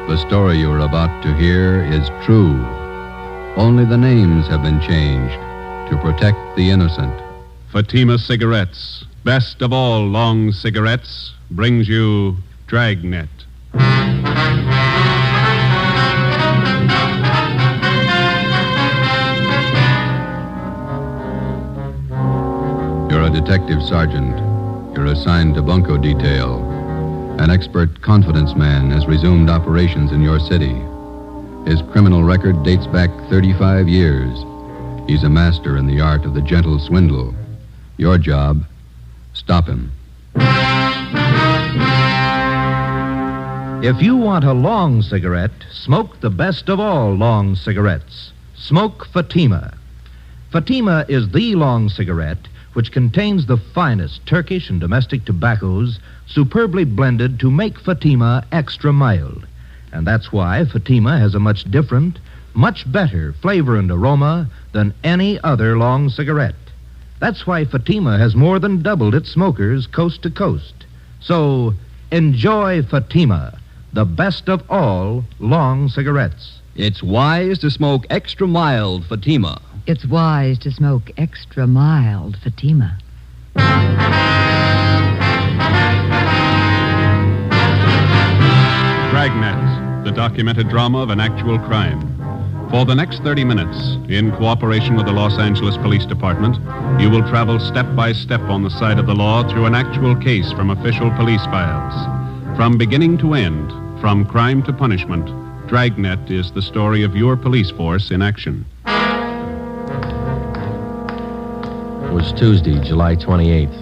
The story you are about to hear is true. Only the names have been changed to protect the innocent. Fatima Cigarettes, best of all long cigarettes, brings you Dragnet. You're a detective sergeant. You're assigned to bunco detail. An expert confidence man has resumed operations in your city. His criminal record dates back 35 years. He's a master in the art of the gentle swindle. Your job, stop him. If you want a long cigarette, smoke the best of all long cigarettes. Smoke Fatima. Fatima is the long cigarette which contains the finest Turkish and domestic tobaccos superbly blended to make Fatima extra mild. And that's why Fatima has a much different, much better flavor and aroma than any other long cigarette. That's why Fatima has more than doubled its smokers coast to coast. So, enjoy Fatima, the best of all long cigarettes. It's wise to smoke extra mild Fatima. It's wise to smoke extra mild Fatima. Dragnet, the documented drama of an actual crime. For the next 30 minutes, in cooperation with the Los Angeles Police Department, you will travel step by step on the side of the law through an actual case from official police files. From beginning to end, from crime to punishment, Dragnet is the story of your police force in action. It was Tuesday, July 28th.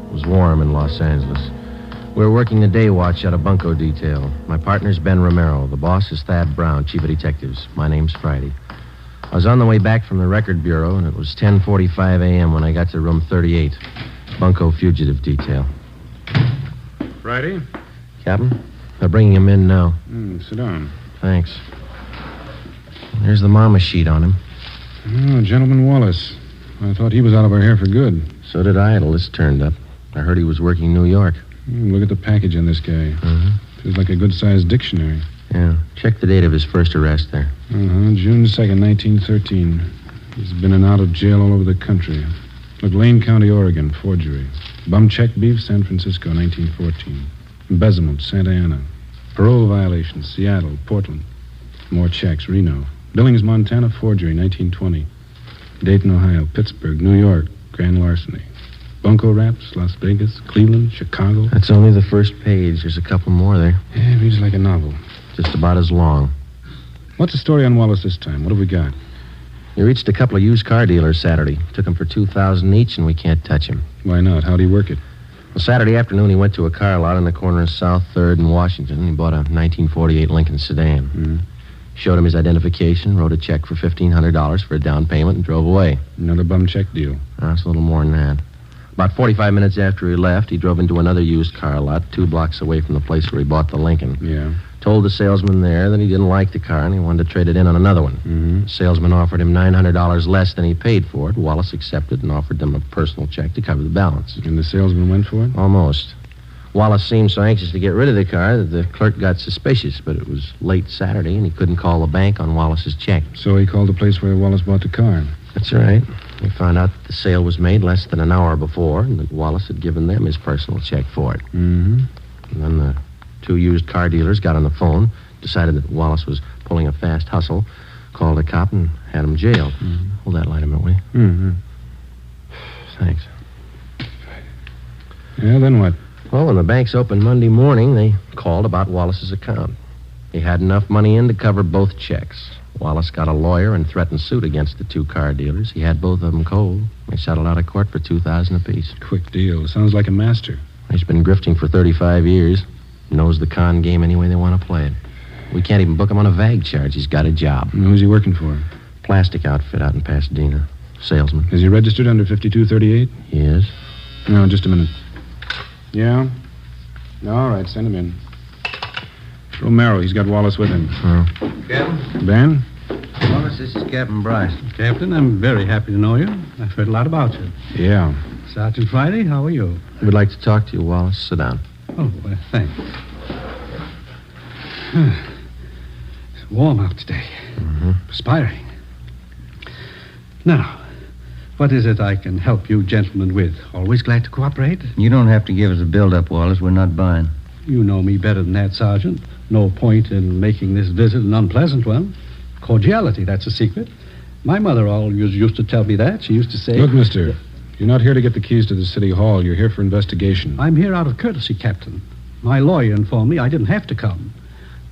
It was warm in Los Angeles. We were working the day watch at a bunco detail. My partner's Ben Romero. The boss is Thad Brown, chief of detectives. My name's Friday. I was on the way back from the record bureau, and it was 10:45 a.m. when I got to room 38, bunco fugitive detail. Friday? Captain, they're bringing him in now. Sit down. Thanks. There's the mama sheet on him. Oh, Gentleman Wallace. I thought he was out of our hair for good. So did I. The list turned up. I heard he was working New York. Look at the package on this guy. Feels like a good-sized dictionary. Yeah. Check the date of his first arrest there. June 2nd, 1913. He's been in and out of jail all over the country. Look, Lane County, Oregon, forgery. Bum check beef, San Francisco, 1914. Embezzlement, Santa Ana. Parole violation, Seattle, Portland. More checks, Reno. Billings, Montana, forgery, 1920. Dayton, Ohio, Pittsburgh, New York, grand larceny. Bunco Raps, Las Vegas, Cleveland, Chicago. That's only the first page. There's a couple more there. Yeah, reads like a novel. Just about as long. What's the story on Wallace this time? What have we got? He reached a couple of used car dealers Saturday. Took him for $2,000 each, and we can't touch him. Why not? How'd he work it? Well, Saturday afternoon, he went to a car lot on the corner of South 3rd and Washington. He bought a 1948 Lincoln sedan. Showed him his identification, wrote a check for $1,500 for a down payment, and drove away. Another bum check deal. That's a little more than that. About 45 minutes after he left, he drove into another used car lot 2 blocks away from the place where he bought the Lincoln. Yeah. Told the salesman there that he didn't like the car and he wanted to trade it in on another one. The salesman offered him $900 less than he paid for it. Wallace accepted and offered them a personal check to cover the balance. And the salesman went for it? Almost. Wallace seemed so anxious to get rid of the car that the clerk got suspicious, but it was late Saturday and he couldn't call the bank on Wallace's check. So he called the place where Wallace bought the car. That's right. We found out that the sale was made less than an hour before and that Wallace had given them his personal check for it. And then the 2 used car dealers got on the phone, decided that Wallace was pulling a fast hustle, called a cop and had him jailed. Hold that light a minute, will you? Thanks. Yeah, then what? Well, when the banks opened Monday morning, they called about Wallace's account. He had enough money in to cover both checks. Wallace got a lawyer and threatened suit against the 2 car dealers. He had both of them cold. They settled out of court for $2,000 apiece. Quick deal. Sounds like a master. He's been grifting for 35 years. Knows the con game any way they want to play it. We can't even book him on a VAG charge. He's got a job. And who's he working for? Plastic outfit out in Pasadena. Salesman. Is he registered under 5238? He is. No, just a minute. Yeah? All right, send him in. Romero, he's got Wallace with him. Captain? Ben? Wallace, this is Captain Bryce. Captain, I'm very happy to know you. I've heard a lot about you. Yeah. Sergeant Friday, how are you? We'd like to talk to you, Wallace. Sit down. Oh, thanks. warm out today. Perspiring. Now, what is it I can help you gentlemen with? Always glad to cooperate. You don't have to give us a build-up, Wallace. We're not buying. You know me better than that, Sergeant. No point in making this visit an unpleasant one. Cordiality, that's a secret. My mother always used to tell me that. She used to say... Look, mister, you're not here to get the keys to the city hall. You're here for investigation. I'm here out of courtesy, Captain. My lawyer informed me I didn't have to come.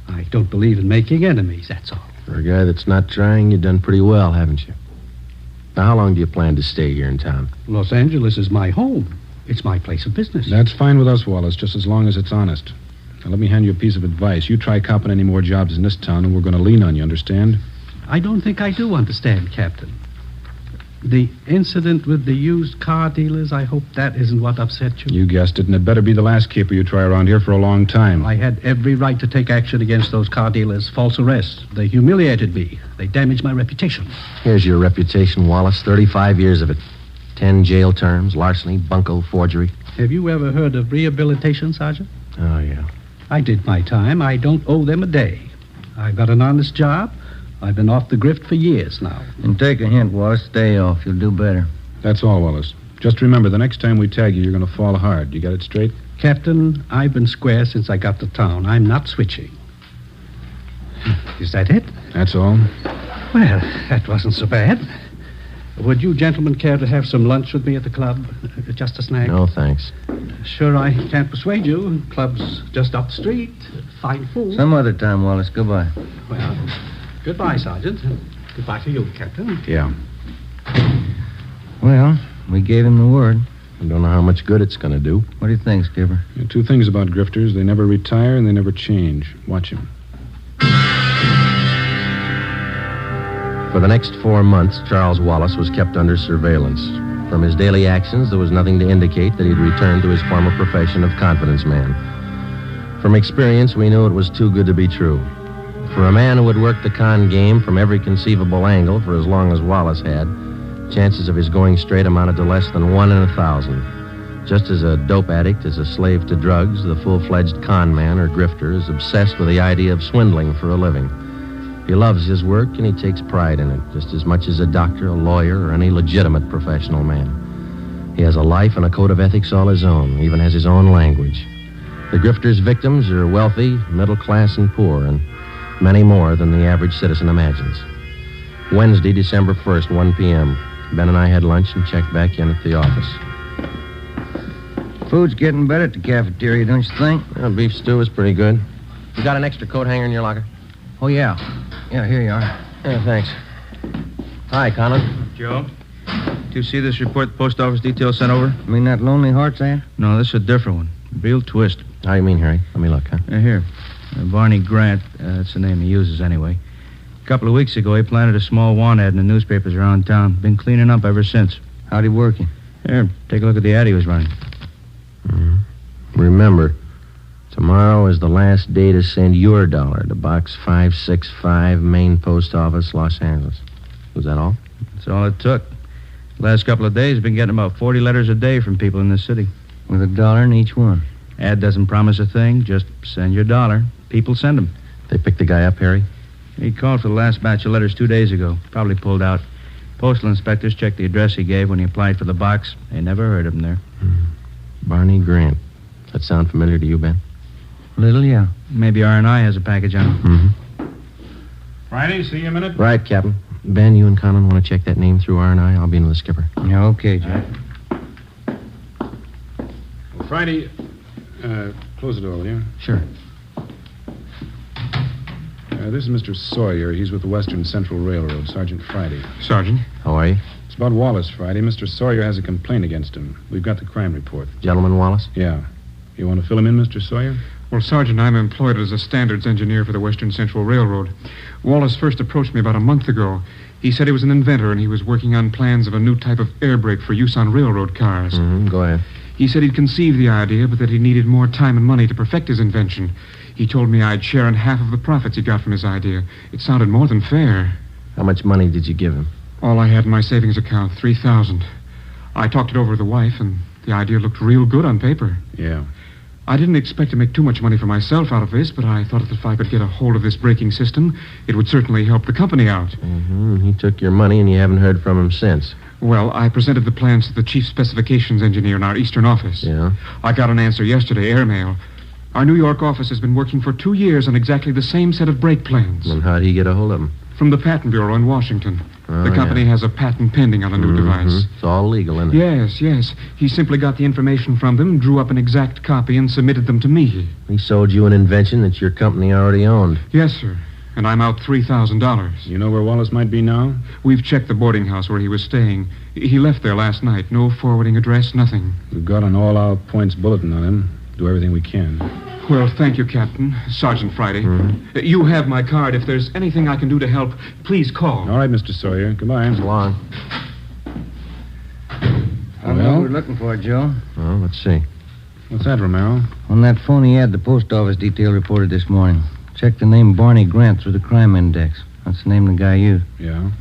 I don't believe in making enemies, that's all. For a guy that's not trying, you've done pretty well, haven't you? Now, how long do you plan to stay here in town? Los Angeles is my home. It's my place of business. That's fine with us, Wallace, just as long as it's honest. Now, let me hand you a piece of advice. You try copping any more jobs in this town, and we're going to lean on you, understand? I don't think I do understand, Captain. The incident with the used car dealers, I hope that isn't what upset you. You guessed it, and it better be the last caper you try around here for a long time. I had every right to take action against those car dealers. False arrest. They humiliated me. They damaged my reputation. Here's your reputation, Wallace. 35 years of it. 10 jail terms, larceny, bunco, forgery. Have you ever heard of rehabilitation, Sergeant? Oh, yeah. I did my time. I don't owe them a day. I've got an honest job. I've been off the grift for years now. And take a hint, Wallace. Stay off. You'll do better. That's all, Wallace. Just remember, the next time we tag you, you're going to fall hard. You got it straight? Captain, I've been square since I got to town. I'm not switching. Is that it? That's all. Well, that wasn't so bad. Would you gentlemen care to have some lunch with me at the club? Just a snack? No, thanks. Sure, I can't persuade you. Club's just up the street. Fine food. Some other time, Wallace. Goodbye. Well, goodbye, Sergeant. Goodbye to you, Captain. Yeah. Well, we gave him the word. I don't know how much good it's going to do. What do you think, Skipper? Two things about grifters. They never retire and they never change. Watch him. For the next 4 months, Charles Wallace was kept under surveillance. From his daily actions, there was nothing to indicate that he'd returned to his former profession of confidence man. From experience, we knew it was too good to be true. For a man who had worked the con game from every conceivable angle for as long as Wallace had, chances of his going straight amounted to less than 1 in 1,000. Just as a dope addict is a slave to drugs, the full-fledged con man or grifter is obsessed with the idea of swindling for a living. He loves his work and he takes pride in it, just as much as a doctor, a lawyer, or any legitimate professional man. He has a life and a code of ethics all his own, even has his own language. The grifter's victims are wealthy, middle class, and poor, and many more than the average citizen imagines. Wednesday, December 1st, 1 p.m. Ben and I had lunch and checked back in at the office. Food's getting better at the cafeteria, don't you think? Well, beef stew is pretty good. You got an extra coat hanger in your locker? Oh, yeah. Yeah, here you are. Yeah, thanks. Hi, Colin. Joe, do you see this report the post office detail sent over? You mean that Lonely Hearts ad? No, this is a different one. Real twist. How you mean, Harry? Let me look, huh? Here. Barney Grant, that's the name he uses anyway. A couple of weeks ago, he planted a small want ad in the newspapers around town. Been cleaning up ever since. How'd he work you? Here, take a look at the ad he was running. Remember, tomorrow is the last day to send your dollar to Box 565, Main Post Office, Los Angeles. Was that all? That's all it took. The last couple of days, been getting about 40 letters a day from people in this city. With $1 in each one. Ad doesn't promise a thing. Just send your dollar. People send them. They picked the guy up, Harry? He called for the last batch of letters 2 days ago. Probably pulled out. Postal inspectors checked the address he gave when he applied for the box. They never heard of him there. Barney Grant. That sound familiar to you, Ben? Little, yeah. Maybe R&I has a package on him. Friday, see you a minute. Right, Captain. Ben, you and Colin want to check that name through R&I? I'll be in with the skipper. Yeah, okay, Jack. Well, Friday, close the door, will you? Sure. This is Mr. Sawyer. He's with the Western Central Railroad, Sergeant Friday. Sergeant? How are you? It's about Wallace, Friday. Mr. Sawyer has a complaint against him. We've got the crime report. Gentleman Wallace? Yeah. You want to fill him in, Mr. Sawyer? Well, Sergeant, I'm employed as a standards engineer for the Western Central Railroad. Wallace first approached me about a month ago. He said he was an inventor and he was working on plans of a new type of air brake for use on railroad cars. Go ahead. He said he'd conceived the idea, but that he needed more time and money to perfect his invention. He told me I'd share in half of the profits he got from his idea. It sounded more than fair. How much money did you give him? All I had in my savings account, $3,000. I talked it over with the wife, and the idea looked real good on paper. Yeah. I didn't expect to make too much money for myself out of this, but I thought that if I could get a hold of this braking system, it would certainly help the company out. Mm-hmm. He took your money and you haven't heard from him since. Well, I presented the plans to the chief specifications engineer in our eastern office. Yeah? I got an answer yesterday, airmail. Our New York office has been working for 2 years on exactly the same set of brake plans. And how'd he get a hold of them? From the Patent Bureau in Washington. Oh, the company has a patent pending on a new device. It's all legal, isn't it? Yes. He simply got the information from them, drew up an exact copy, and submitted them to me. He sold you an invention that your company already owned. Yes, sir. And I'm out $3,000. You know where Wallace might be now? We've checked the boarding house where he was staying. He left there last night. No forwarding address, nothing. We've got an all-out points bulletin on him. Do everything we can. Well, thank you, Captain. Sergeant Friday. Mm-hmm. You have my card. If there's anything I can do to help, please call. All right, Mr. Sawyer. Goodbye. So long. I know what we're looking for, Joe. Well, let's see. What's that, Romero? On that phony ad the post office detail reported this morning. Check the name Barney Grant through the crime index. That's the name the guy used. Yeah?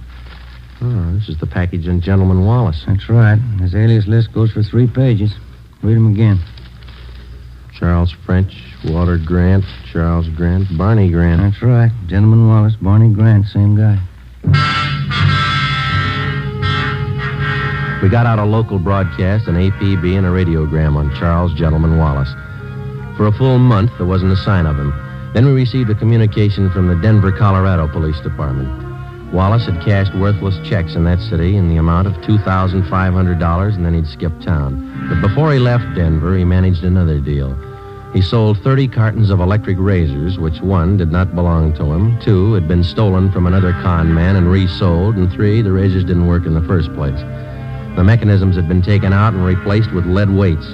Oh, this is the package on Gentleman Wallace. That's right. His alias list goes for 3 pages. Read them again. Charles French, Walter Grant, Charles Grant, Barney Grant. That's right. Gentleman Wallace, Barney Grant, same guy. We got out a local broadcast, an APB, and a radiogram on Charles Gentleman Wallace. For a full month, there wasn't a sign of him. Then we received a communication from the Denver, Colorado Police Department. Wallace had cashed worthless checks in that city in the amount of $2,500, and then he'd skipped town. But before he left Denver, he managed another deal. He sold 30 cartons of electric razors, which 1, did not belong to him, 2, had been stolen from another con man and resold, and 3, the razors didn't work in the first place. The mechanisms had been taken out and replaced with lead weights.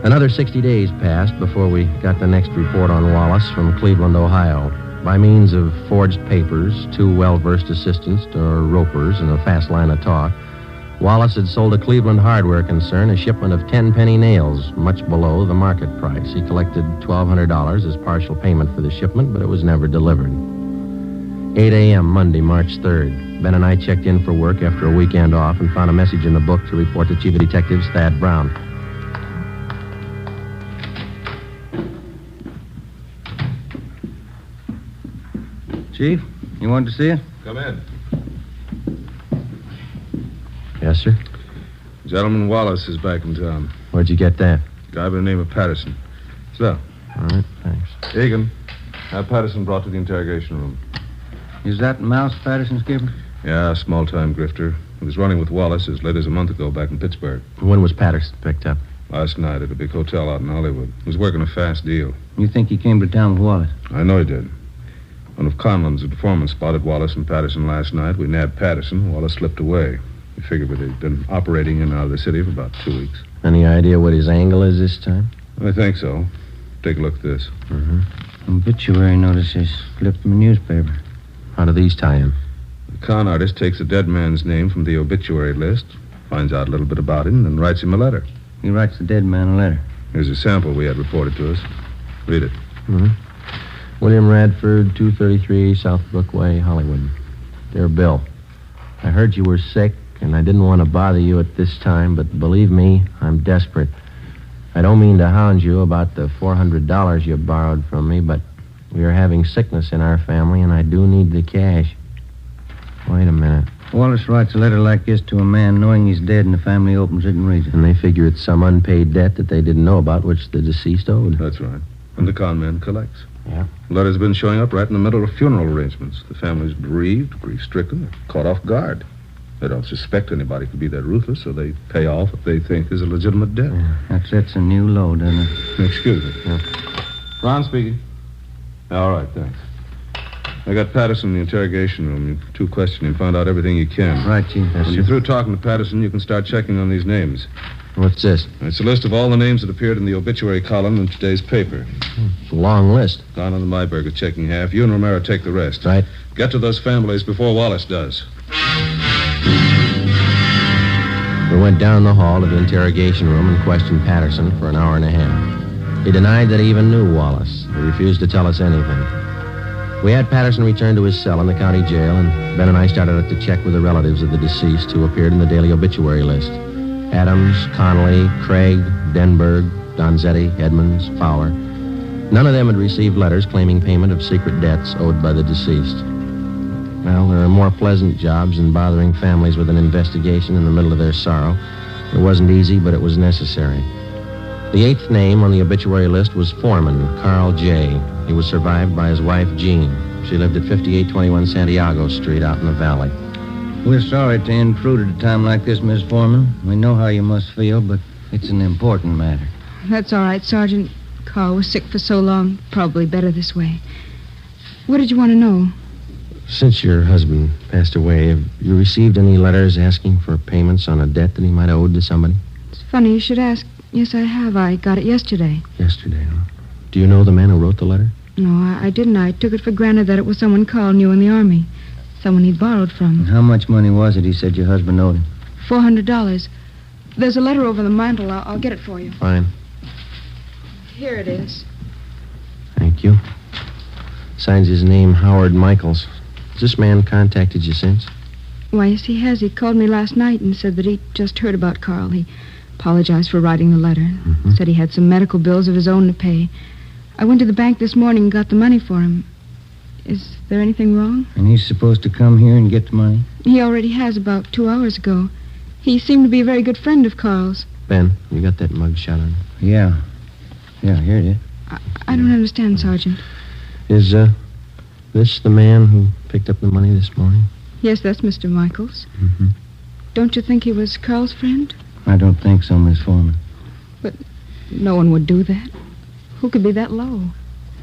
Another 60 days passed before we got the next report on Wallace from Cleveland, Ohio. By means of forged papers, 2 well-versed assistants, or ropers, and a fast line of talk, Wallace had sold a Cleveland hardware concern a shipment of 10-penny nails, much below the market price. He collected $1,200 as partial payment for the shipment, but it was never delivered. 8 a.m., Monday, March 3rd. Ben and I checked in for work after a weekend off and found a message in the book to report to Chief of Detectives Thad Brown. Chief, you wanted to see it? Come in. Yes, sir? Gentleman Wallace is back in town. Where'd you get that? Guy by the name of Patterson. So, All right, thanks. Egan, have Patterson brought to the interrogation room. Is that Mouse Patterson, Skipper? Yeah, small-time grifter. He was running with Wallace as late as a month ago back in Pittsburgh. When was Patterson picked up? Last night at a big hotel out in Hollywood. He was working a fast deal. You think he came to town with Wallace? I know he did. One of Conlon's informants spotted Wallace and Patterson last night. We nabbed Patterson. Wallace slipped away. We figured they'd been operating in and out of the city for about 2 weeks. Any idea what his angle is this time? I think so. Take a look at this. Obituary notices clipped from a newspaper. How do these tie in? The con artist takes a dead man's name from the obituary list, finds out a little bit about him, and writes him a letter. He writes the dead man a letter. Here's a sample we had reported to us. Read it. William Radford, 233 South Brookway, Hollywood. Dear Bill, I heard you were sick, and I didn't want to bother you at this time, but believe me, I'm desperate. I don't mean to hound you about the $400 you borrowed from me, but we are having sickness in our family, and I do need the cash. Wait a minute. Wallace writes a letter like this to a man knowing he's dead, and the family opens it and reads it. And they figure it's some unpaid debt that they didn't know about, which the deceased owed. That's right. And the con man collects. Yeah. Letters been showing up right in the middle of funeral arrangements. The family's bereaved, grief-stricken, they're caught off guard. They don't suspect anybody could be that ruthless, so they pay off what they think is a legitimate debt. That sets a new low, doesn't it? Excuse me. Ron speaking. All right, thanks. I got Patterson in the interrogation room. You 2 questioning, find out everything you can. Right, Chief. When you're through talking to Patterson, you can start checking on these names. What's this? It's a list of all the names that appeared in the obituary column in today's paper. It's a long list. Don and Myberg are checking half. You and Romero take the rest. Right. Get to those families before Wallace does. We went down the hall to the interrogation room and questioned Patterson for an hour and a half. He denied that he even knew Wallace. He refused to tell us anything. We had Patterson return to his cell in the county jail, and Ben and I started up to check with the relatives of the deceased who appeared in the daily obituary list. Adams, Connolly, Craig, Denberg, Donzetti, Edmonds, Fowler. None of them had received letters claiming payment of secret debts owed by the deceased. Well, there are more pleasant jobs than bothering families with an investigation in the middle of their sorrow. It wasn't easy, but it was necessary. The 8th name on the obituary list was Foreman, Carl J. He was survived by his wife, Jean. She lived at 5821 Santiago Street out in the valley. We're sorry to intrude at a time like this, Miss Foreman. We know how you must feel, but it's an important matter. That's all right, Sergeant. Carl was sick for so long, probably better this way. What did you want to know? Since your husband passed away, have you received any letters asking for payments on a debt that he might have owed to somebody? It's funny you should ask. Yes, I have. I got it yesterday. Yesterday, huh? Do you know the man who wrote the letter? No, I didn't. I took it for granted that it was someone Carl knew in the Army. Someone he'd borrowed from. And how much money was it he said your husband owed him? $400. There's a letter over the mantel. I'll get it for you. Fine. Here it is. Thank you. Signs his name Howard Michaels. Has this man contacted you since? Why, yes, he has. He called me last night and said that he'd just heard about Carl. He apologized for writing the letter. Said he had some medical bills of his own to pay. I went to the bank this morning and got the money for him. Is there anything wrong? And he's supposed to come here and get the money? He already has about 2 hours ago. He seemed to be a very good friend of Carl's. Ben, you got that mug shot on? Yeah. Yeah, here it is. I don't understand, Sergeant. Is, this the man who picked up the money this morning? Yes, that's Mr. Michaels. Don't you think he was Carl's friend? I don't think so, Miss Foreman. But no one would do that. Who could be that low?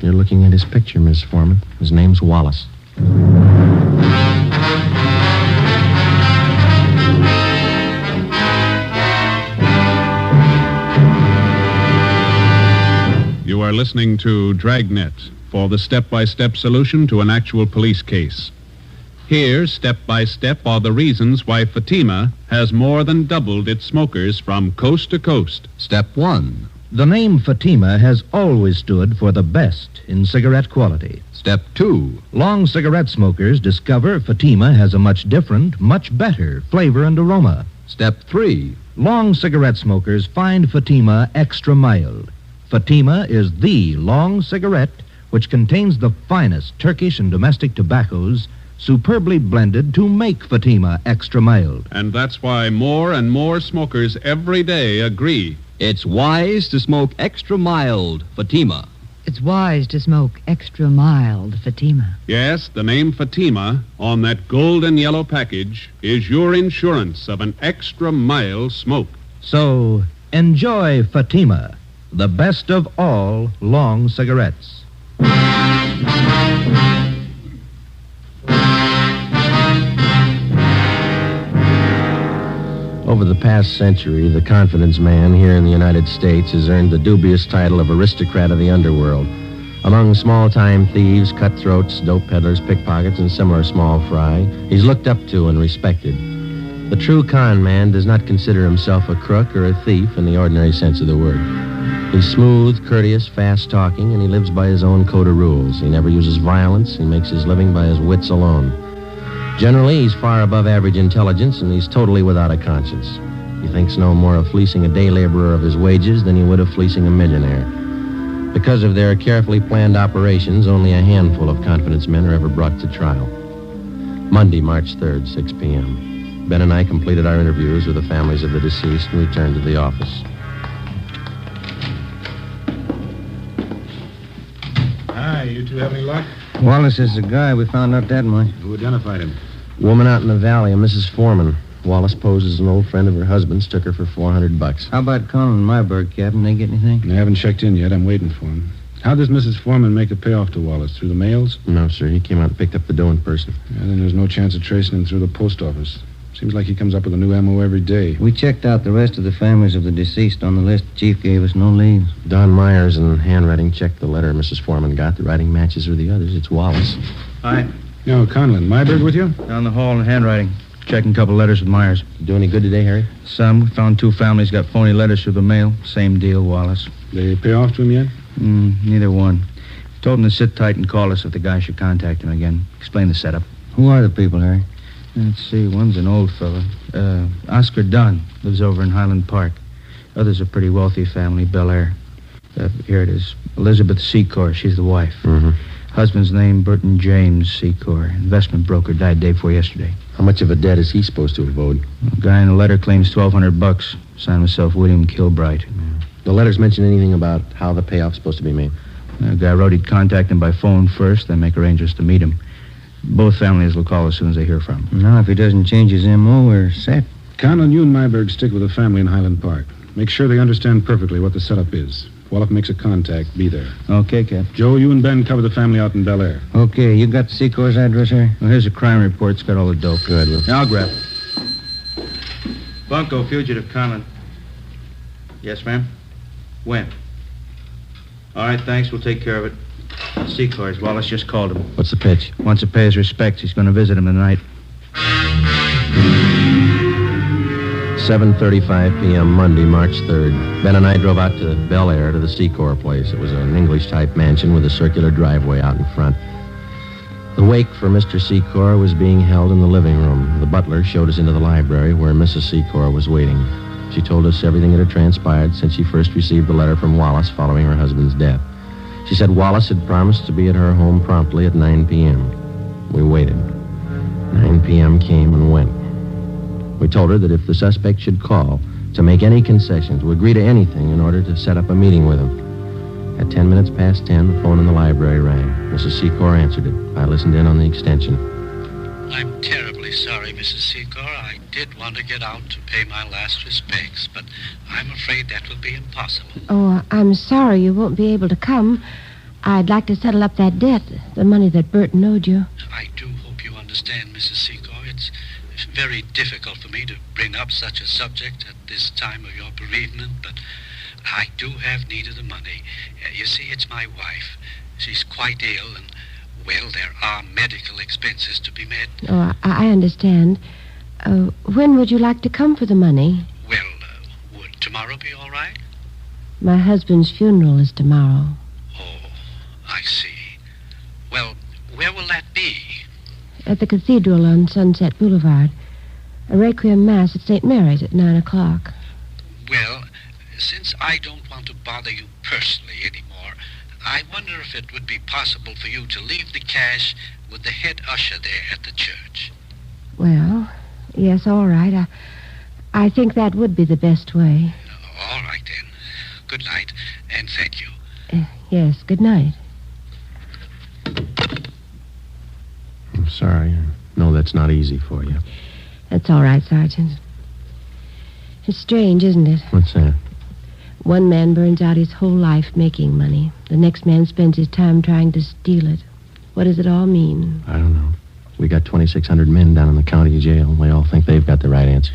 You're looking at his picture, Miss Foreman. His name's Wallace. You are listening to Dragnet for the step-by-step solution to an actual police case. Here, step by step, are the reasons why Fatima has more than doubled its smokers from coast to coast. Step 1. The name Fatima has always stood for the best in cigarette quality. Step 2. Long cigarette smokers discover Fatima has a much different, much better flavor and aroma. Step 3. Long cigarette smokers find Fatima extra mild. Fatima is the long cigarette which contains the finest Turkish and domestic tobaccos superbly blended to make Fatima extra mild. And that's why more and more smokers every day agree It's wise to smoke extra mild Fatima. It's wise to smoke extra mild Fatima. Yes, the name Fatima on that golden yellow package is your insurance of an extra mild smoke. So, enjoy Fatima, the best of all long cigarettes. Over the past century, the confidence man here in the United States has earned the dubious title of aristocrat of the underworld. Among small-time thieves, cutthroats, dope peddlers, pickpockets, and similar small fry, he's looked up to and respected. The true con man does not consider himself a crook or a thief in the ordinary sense of the word. He's smooth, courteous, fast-talking, and he lives by his own code of rules. He never uses violence. He makes his living by his wits alone. Generally, he's far above average intelligence, and he's totally without a conscience. He thinks no more of fleecing a day laborer of his wages than he would of fleecing a millionaire. Because of their carefully planned operations, only a handful of confidence men are ever brought to trial. Monday, March 3rd, 6 p.m. Ben and I completed our interviews with the families of the deceased and returned to the office. Hi, you two have any luck? Wallace is the guy. We found out that much. Who identified him? Woman out in the valley, a Mrs. Foreman. Wallace posed as an old friend of her husband's, took her for $400. How about Colin and Myberg, Captain? They get anything? They haven't checked in yet. I'm waiting for him. How does Mrs. Foreman make a payoff to Wallace? Through the mails? No, sir. He came out and picked up the dough in person. Yeah, then there's no chance of tracing him through the post office. Seems like he comes up with a new MO every day. We checked out the rest of the families of the deceased on the list the chief gave us. No leads. Don Myers in handwriting checked the letter Mrs. Foreman got. The writing matches with the others. It's Wallace. Hi. No, Conlon. Myberg with you? Down the hall in handwriting. Checking a couple letters with Myers. Do any good today, Harry? Some. We found 2 families got phony letters through the mail. Same deal, Wallace. They pay off to him yet? Neither one. Told him to sit tight and call us if the guy should contact him again. Explain the setup. Who are the people, Harry? Let's see. One's an old fella. Oscar Dunn. Lives over in Highland Park. Others a pretty wealthy family, Bel Air. Here it is. Elizabeth Secor. She's the wife. Mm-hmm. Husband's name, Burton James Secor. Investment broker. Died day before yesterday. How much of a debt is he supposed to have owed? The guy in the letter claims $1,200. Signed myself William Kilbright. The letters mention anything about how the payoff's supposed to be made? The guy wrote he'd contact him by phone first, then make arrangements to meet him. Both families will call as soon as they hear from him. Now, if he doesn't change his M.O., we're set. Conlon, you and Myberg stick with the family in Highland Park. Make sure they understand perfectly what the setup is. If Wallach makes a contact, be there. Okay, Cap. Joe, you and Ben cover the family out in Bel Air. Okay, you got Secor's address here? Well, here's a crime report. It's got all the dope. Good. Well, Now, I'll grab it. Bunko, fugitive, Conlon. Yes, ma'am? When? All right, thanks. We'll take care of it. Secors. Wallace just called him. what's the pitch? Wants to pay his respects. He's going to visit him tonight. 7:35 p.m. Monday, March 3rd. Ben and I drove out to Bel Air to the Secor place. It was an English-type mansion with a circular driveway out in front. The wake for Mr. Secor was being held in the living room. The butler showed us into the library where Mrs. Secor was waiting. She told us everything that had transpired since she first received the letter from Wallace following her husband's death. She said Wallace had promised to be at her home promptly at 9 p.m. We waited. 9 p.m. came and went. We told her that if the suspect should call, to make any concessions, to agree to anything in order to set up a meeting with him. At 10 minutes past 10, the phone in the library rang. Mrs. Secor answered it. I listened in on the extension. I'm terribly sorry, Mrs. Secor. I did want to get out to pay my last respects, but I'm afraid that will be impossible. Oh, I'm sorry you won't be able to come. I'd like to settle up that debt, the money that Burton owed you. I do hope you understand, Mrs. Secor. It's very difficult for me to bring up such a subject at this time of your bereavement, but I do have need of the money. You see, it's my wife. She's quite ill, and, well, there are medical expenses to be met. Oh, I understand. When would you like to come for the money? Well, would tomorrow be all right? My husband's funeral is tomorrow. Oh, I see. Well, where will that be? At the cathedral on Sunset Boulevard. A requiem mass at St. Mary's at 9 o'clock. Well, since I don't want to bother you personally anymore, I wonder if it would be possible for you to leave the cash with the head usher there at the church. Well, yes, all right. I think that would be the best way. All right, then. Good night, and thank you. Yes, good night. I'm sorry. I know that's not easy for you. That's all right, Sergeant. It's strange, isn't it? What's that? One man burns out his whole life making money. The next man spends his time trying to steal it. What does it all mean? I don't know. We got 2,600 men down in the county jail. They all think they've got the right answer.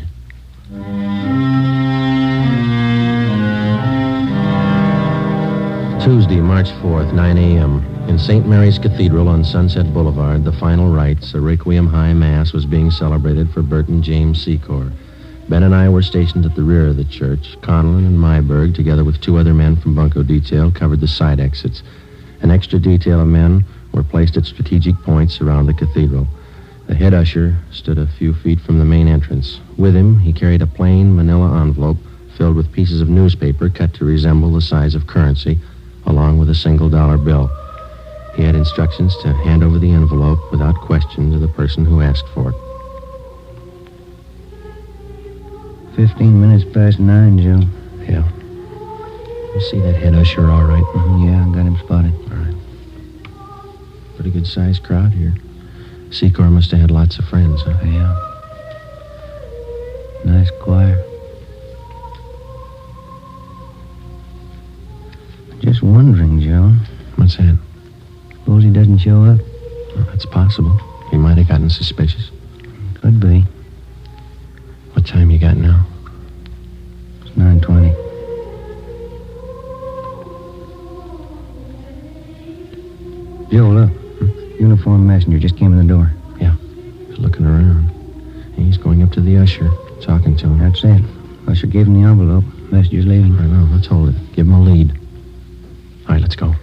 Tuesday, March 4th, 9 a.m. In St. Mary's Cathedral on Sunset Boulevard, the final rites, a Requiem High Mass, was being celebrated for Burton James Secor. Ben and I were stationed at the rear of the church. Conlon and Myberg, together with two other men from Bunko Detail, covered the side exits. An extra detail of men were placed at strategic points around the cathedral. The head usher stood a few feet from the main entrance. With him, he carried a plain manila envelope filled with pieces of newspaper cut to resemble the size of currency, along with a $1 bill. He had instructions to hand over the envelope without question to the person who asked for it. 15 minutes past 9, Joe. Yeah. You see that head usher all right? Yeah, I got him spotted. All right. Pretty good-sized crowd here. Secor must have had lots of friends, huh? Yeah. Nice choir. Just wondering, Joe. What's that? Suppose he doesn't show up? Well, that's possible. He might have gotten suspicious. Could be. What time you got now? It's 9:20. Joe, look. Uniformed messenger just came in the door. Yeah. He's looking around. He's going up to the usher, talking to him. That's it. Usher gave him the envelope. Messenger's leaving. I know. Let's hold it. Give him a lead. All right, let's go.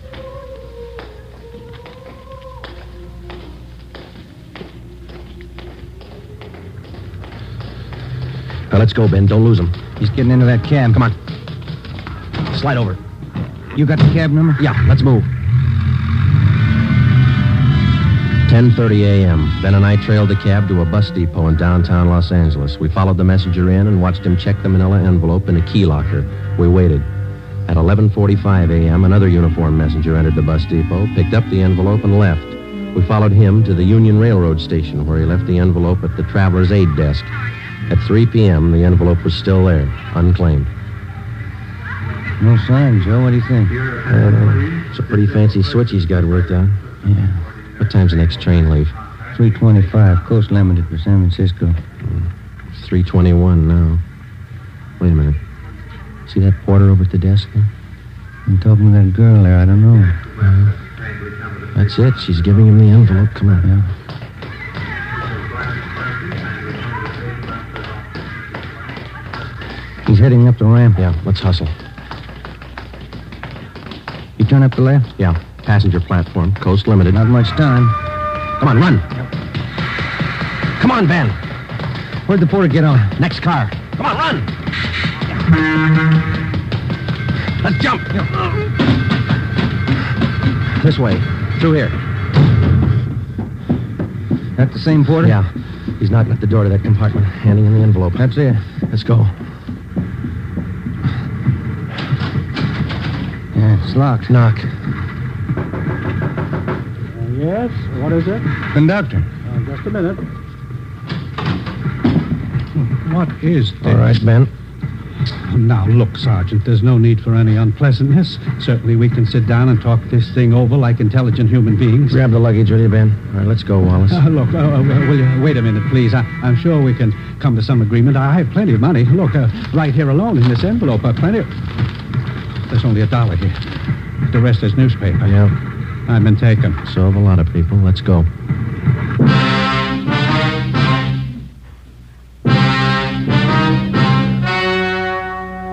Now, let's go, Ben. Don't lose him. He's getting into that cab. Come on. Slide over. You got the cab number? Yeah, let's move. 10:30 a.m. Ben and I trailed the cab to a bus depot in downtown Los Angeles. We followed the messenger in and watched him check the manila envelope in a key locker. We waited. At 11:45 a.m., another uniformed messenger entered the bus depot, picked up the envelope, and left. We followed him to the Union Railroad station, where he left the envelope at the traveler's aid desk. At 3 p.m., the envelope was still there, unclaimed. No sign, Joe. What do you think? It's a pretty fancy switch he's got worked out. Yeah. What time's the next train leave? 3:25. Coast Limited for San Francisco. 3:21 now. Wait a minute. See that porter over at the desk there? I'm talking to that girl there. I don't know. That's it. She's giving him the envelope. Come on. Yeah. He's heading up the ramp. Yeah, let's hustle. You turn up the left? Yeah. Passenger platform. Coast Limited. Not much time. Come on, run. Come on, Ben. Where'd the porter get on? Next car. Come on, run. Let's jump. This way. Through here. That the same porter? Yeah. He's knocking at the door to that compartment, handing in the envelope. That's it. Let's go. Yeah, it's locked. Knock. Yes? What is it? Conductor. Just a minute. What is this? All right, Ben. Now, look, Sergeant, there's no need for any unpleasantness. Certainly we can sit down and talk this thing over like intelligent human beings. Grab the luggage, will you, Ben? All right, let's go, Wallace. Look, will you wait a minute, please? I'm sure we can come to some agreement. I have plenty of money. Look, right here alone in this envelope, plenty of... There's only $1 here. The rest is newspaper. Yeah. I've been taken. So have a lot of people. Let's go.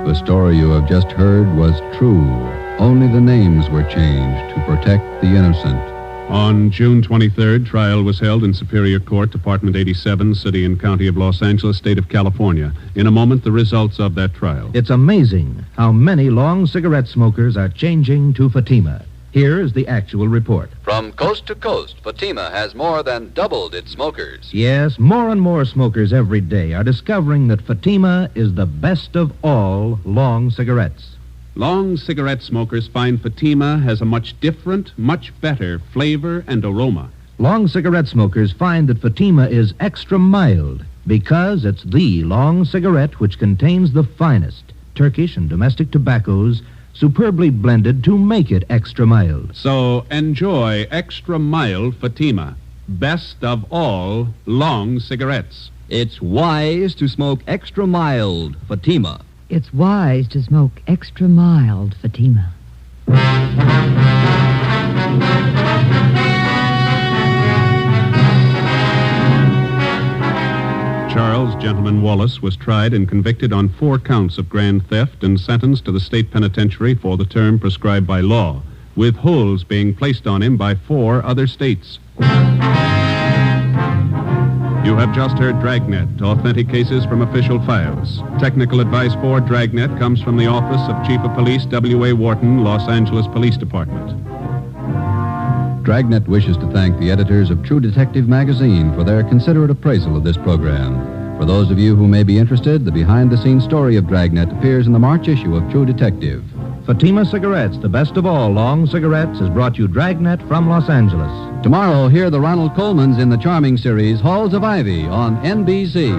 The story you have just heard was true. Only the names were changed to protect the innocent. On June 23rd, trial was held in Superior Court, Department 87, City and County of Los Angeles, State of California. In a moment, the results of that trial. It's amazing how many long cigarette smokers are changing to Fatima. Here is the actual report. From coast to coast, Fatima has more than doubled its smokers. Yes, more and more smokers every day are discovering that Fatima is the best of all long cigarettes. Long cigarette smokers find Fatima has a much different, much better flavor and aroma. Long cigarette smokers find that Fatima is extra mild because it's the long cigarette which contains the finest Turkish and domestic tobaccos superbly blended to make it extra mild. So enjoy extra mild Fatima, best of all long cigarettes. It's wise to smoke extra mild Fatima. It's wise to smoke extra mild Fatima. Charles Gentleman Wallace was tried and convicted on 4 counts of grand theft and sentenced to the state penitentiary for the term prescribed by law, with holds being placed on him by 4 other states. You have just heard Dragnet, authentic cases from official files. Technical advice for Dragnet comes from the Office of Chief of Police W.A. Wharton, Los Angeles Police Department. Dragnet wishes to thank the editors of True Detective magazine for their considerate appraisal of this program. For those of you who may be interested, the behind-the-scenes story of Dragnet appears in the March issue of True Detective. Fatima Cigarettes, the best of all long cigarettes, has brought you Dragnet from Los Angeles. Tomorrow, hear the Ronald Colmans in the charming series Halls of Ivy on NBC.